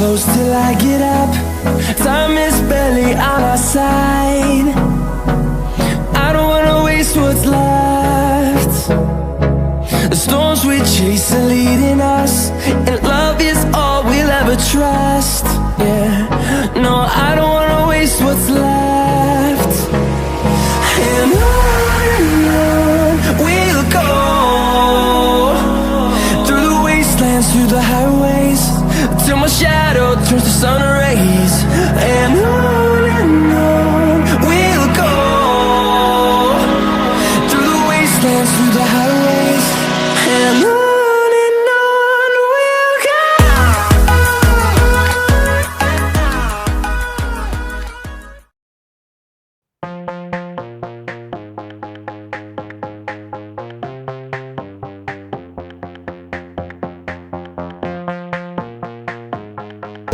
close till I get up. Time is barely on our side. I don't wanna waste what's left. The storms we chase are leading us, and love is all we'll ever trust. Yeah, no, I don't wanna waste what's left. And on we'll go, through the wastelands, through the highways, till my shadow turns to sun rays. And on we'll go, through the wastelands, through the highways, and on.